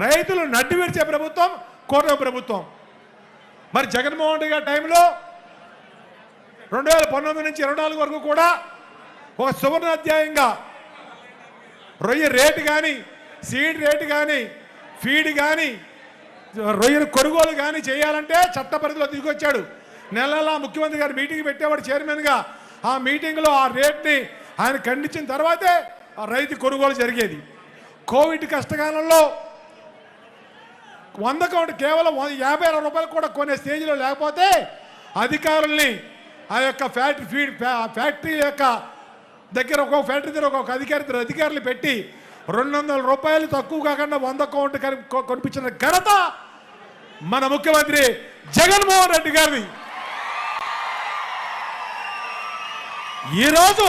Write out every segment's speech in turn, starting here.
రైతులు నడ్డి విరిచే ప్రభుత్వం కూటమి ప్రభుత్వం. మరి జగన్మోహన్ రెడ్డి గారి టైంలో 2019 నుంచి 24 వరకు కూడా ఒక సువర్ణ అధ్యాయంగా రొయ్య రేటు కానీ, సీడ్ రేటు కానీ, ఫీడ్ కానీ, రొయ్యను కొనుగోలు కానీ చేయాలంటే చట్ట పరిధిలో తీసుకొచ్చాడు. నెలలా ముఖ్యమంత్రి గారు మీటింగ్ పెట్టేవాడు చైర్మన్గా. ఆ మీటింగ్లో ఆ రేట్ని ఆయన ఖండించిన తర్వాతే ఆ రైతు కొనుగోలు జరిగేది. కోవిడ్ కష్టకాలంలో 100 కౌంట్ కేవలం 50 రూపాయలు కూడా కొనే స్టేజ్లో లేకపోతే అధికారుల్ని ఆ యొక్క ఫ్యాక్టరీ యొక్క దగ్గర ఒక్కొక్క ఫ్యాక్టరీ దగ్గర ఒక్కొక్క అధికారులు పెట్టి 200 రూపాయలు తక్కువ కాకుండా 100 కౌంట్ కొనిపించిన ఘనత మన ముఖ్యమంత్రి జగన్మోహన్ రెడ్డి గారిది. ఈరోజు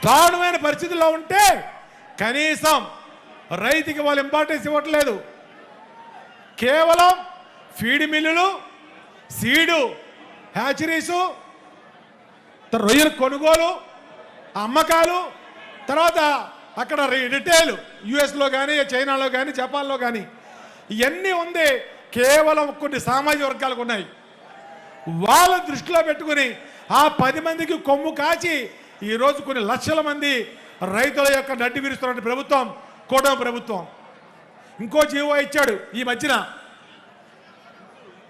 దారుణమైన పరిస్థితుల్లో ఉంటే కనీసం రైతుకి వాళ్ళు ఇంపార్టెన్స్ ఇవ్వట్లేదు. కేవలం ఫీడ్ మిల్లులు, సీడు, హ్యాచరీసు, రొయ్యల కొనుగోలు, అమ్మకాలు, తర్వాత అక్కడ రిటైల్ యుఎస్లో కానీ, చైనాలో కానీ, జపాన్లో కానీ ఇవన్నీ ఉంది. కేవలం కొన్ని సామాజిక వర్గాలకు ఉన్నాయి. వాళ్ళ దృష్టిలో పెట్టుకుని ఆ 10 మందికి కొమ్ము కాచి ఈరోజు కొన్ని లక్షల మంది రైతుల యొక్క నడ్డి విరుస్తున్న ప్రభుత్వం కూటమి ప్రభుత్వం. ఇంకో జీవో ఇచ్చాడు ఈ మధ్యన.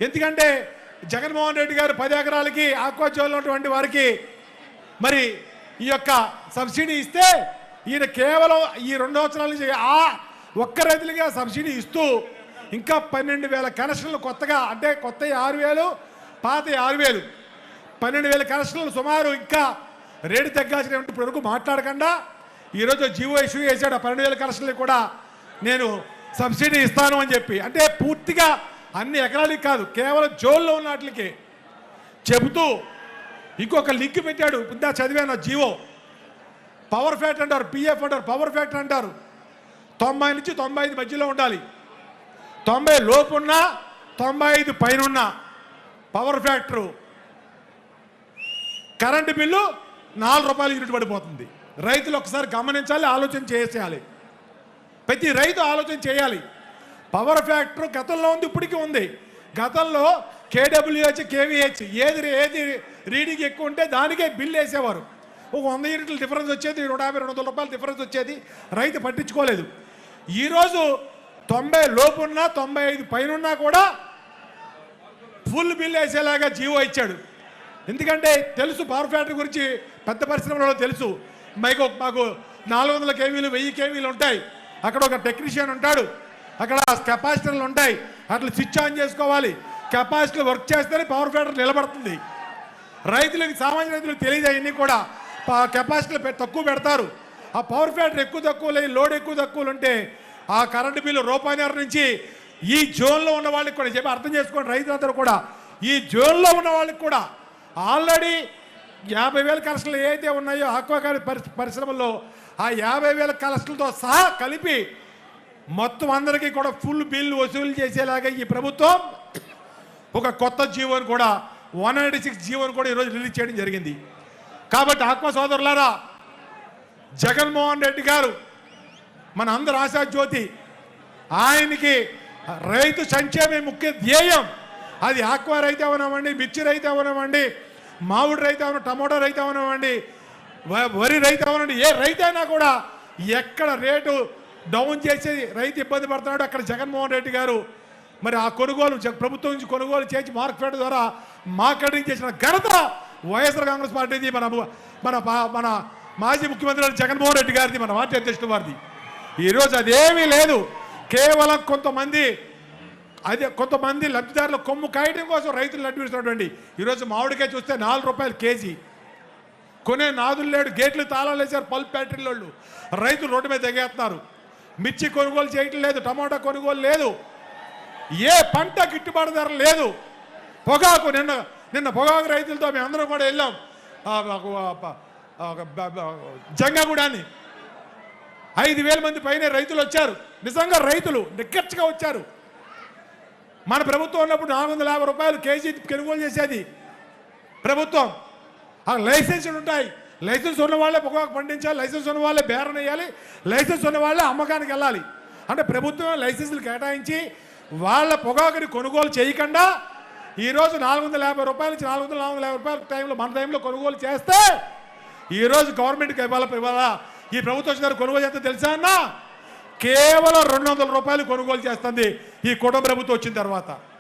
ఎందుకంటే జగన్మోహన్ రెడ్డి గారు 10 ఎకరాలకి ఆక్వా జోన్లో ఉన్నటువంటి వారికి మరి ఈ యొక్క సబ్సిడీ ఇస్తే ఈయన కేవలం ఈ 2 సంవత్సరాల నుంచి ఆ ఒక్క రైతులుగా సబ్సిడీ ఇస్తూ ఇంకా 12,000 కనెక్షన్లు కొత్తగా, అంటే కొత్త 6,000, పాత 6,000, 12,000 కనెక్షన్లు సుమారు ఇంకా రేటు తగ్గాల్సినటువంటి వరకు మాట్లాడకుండా ఈరోజు జీవో ఇష్యూ చేశాడు. ఆ 12,000 కనెక్షన్లు కూడా నేను సబ్సిడీ ఇస్తాను అని చెప్పి, అంటే పూర్తిగా అన్ని ఎకరాలకి కాదు, కేవలం జోన్లో ఉన్న వాటికి చెబుతూ ఇంకొక లింక్ పెట్టాడు. ఇందా చదివాను జీవో. పవర్ ఫ్యాక్టర్ అంటారు, పిఎఫ్ అంటారు, పవర్ ఫ్యాక్టర్ అంటారు. 90 నుంచి 95 మధ్యలో ఉండాలి. 90 లోపున్నా 95 పైన ఉన్న పవర్ ఫ్యాక్టరు కరెంటు బిల్లు 4 రూపాయలు యూనిట్ పడిపోతుంది. రైతులు ఒకసారి గమనించాలి, ఆలోచన చేసేయాలి. ప్రతి రైతు ఆలోచన చేయాలి. పవర్ ఫ్యాక్టర్ గతంలో ఉంది, ఇప్పటికీ ఉంది. గతంలో కేడబ్ల్యూహెచ్, కేవీహెచ్ ఏది రీడింగ్ ఎక్కువ ఉంటే దానికే బిల్లు వేసేవారు. ఒక 100 యూనిట్ల డిఫరెన్స్ వచ్చేది, 150-200 రూపాయల డిఫరెన్స్ వచ్చేది. రైతు పట్టించుకోలేదు. ఈరోజు 90 లోపున్నా 95 పైన కూడా ఫుల్ బిల్ వేసేలాగా జీవో ఇచ్చాడు. ఎందుకంటే తెలుసు పవర్ ఫ్యాక్టరీ గురించి, పెద్ద పరిశ్రమలలో తెలుసు. మాకు 400 కేవీలు, 1000 కేవీలు ఉంటాయి. అక్కడ ఒక టెక్నీషియన్ ఉంటాడు, అక్కడ కెపాసిటర్లు ఉంటాయి, అట్లా స్విచ్ ఆన్ చేసుకోవాలి. కెపాసిటీ వర్క్ చేస్తేనే పవర్ ఫ్యాక్టరీ నిలబడుతుంది. రైతులకి, సామాన్య రైతులకు తెలియదు అవన్నీ కూడా. కెపాసిటీలు తక్కువ పెడతారు. ఆ పవర్ ఫ్యాక్టరీ ఎక్కువ తక్కువ లేదు, లోడ్ ఎక్కువ తక్కువలు ఉంటే ఆ కరెంటు బిల్లు రూపాయిన్నర నుంచి ఈ జోన్లో ఉన్న వాళ్ళకి కూడా చెప్పి అర్థం చేసుకోండి. రైతులందరూ కూడా ఈ జోన్లో ఉన్న వాళ్ళకి కూడా ఆల్రెడీ 50,000 కలెక్షన్లు ఏదైతే ఉన్నాయో ఆక్వాకల్చర్ పరిశ్రమల్లో ఆ 50,000 కలెక్షన్లతో సహా కలిపి మొత్తం అందరికీ కూడా ఫుల్ బిల్లు వసూలు చేసేలాగా ఈ ప్రభుత్వం ఒక కొత్త జీవోని కూడా 196 జీవోని కూడా ఈరోజు రిలీజ్ చేయడం జరిగింది. కాబట్టి ఆక్వా సోదరులారా, జగన్మోహన్ రెడ్డి గారు మన అందరి ఆశాజ్యోతి. ఆయనకి రైతు సంక్షేమే ముఖ్య ధ్యేయం. అది ఆక్వా రైతు అవనివ్వండి, మిర్చి రైతు అవనివ్వండి, మామిడి రైతు అవన, టమోటా రైతు అవనివ్వండి, వరి రైతు అవనండి, ఏ రైతు అయినా కూడా ఎక్కడ రేటు డౌన్ చేసి రైతు ఇబ్బంది పడుతున్నాడు అక్కడ జగన్మోహన్ రెడ్డి గారు మరి ఆ కొనుగోలు ప్రభుత్వం నుంచి కొనుగోలు చేసి మార్కెట్ ద్వారా మార్కెటింగ్ చేసిన ఘనత వైఎస్ఆర్ కాంగ్రెస్ పార్టీది, మన మాజీ ముఖ్యమంత్రి జగన్మోహన్ రెడ్డి గారిది, మన పార్టీ అధ్యక్షుడు వారిది. ఈరోజు అదేమీ లేదు. కేవలం కొంతమంది లబ్ధిదారుల కొమ్ము కాయడం కోసం రైతులు నడిపిస్తున్నటువంటి ఈరోజు మామిడికాయ చూస్తే 4 రూపాయలు కేజీ. కొనే నాదులు లేడు, గేట్లు తాళాలు వేశారు పల్ప్ ఫ్యాక్టరీల వాళ్ళు. రైతులు రోడ్డు మీద తెగేస్తున్నారు. మిర్చి కొనుగోలు చేయటం లేదు, టమాటా కొనుగోలు లేదు, ఏ పంట గిట్టుబాటు ధర లేదు. పొగాకు నిన్న పొగాకు రైతులతో మేము అందరం కూడా వెళ్ళాం జంగాగూడాన్ని. 5,000 మంది పైన రైతులు వచ్చారు. నిజంగా రైతులు నిక్కచ్చిగా వచ్చారు. మన ప్రభుత్వం ఉన్నప్పుడు 450 రూపాయలు కేజీ కొనుగోలు చేసేది ప్రభుత్వం. ఆ లైసెన్సులు ఉంటాయి. లైసెన్స్ ఉన్న వాళ్ళే పొగాకు పండించాలి, లైసెన్స్ ఉన్న వాళ్ళే బేరం వేయాలి, లైసెన్స్ ఉన్న వాళ్ళే అమ్మకానికి వెళ్ళాలి. అంటే ప్రభుత్వం లైసెన్సులు కేటాయించి వాళ్ళ పొగాకుని కొనుగోలు చేయకుండా ఈరోజు 450 రూపాయల నుంచి 450 రూపాయల టైంలో మన టైంలో కొనుగోలు చేస్తే ఈరోజు గవర్నమెంట్కి ఇవాళ ఈ ప్రభుత్వం వచ్చిన కొనుగోలు చేస్తే తెలుసా అన్న కేవలం 200 రూపాయలు కొనుగోలు చేస్తుంది ఈ కుటుంబ ప్రభుత్వం వచ్చిన తర్వాత.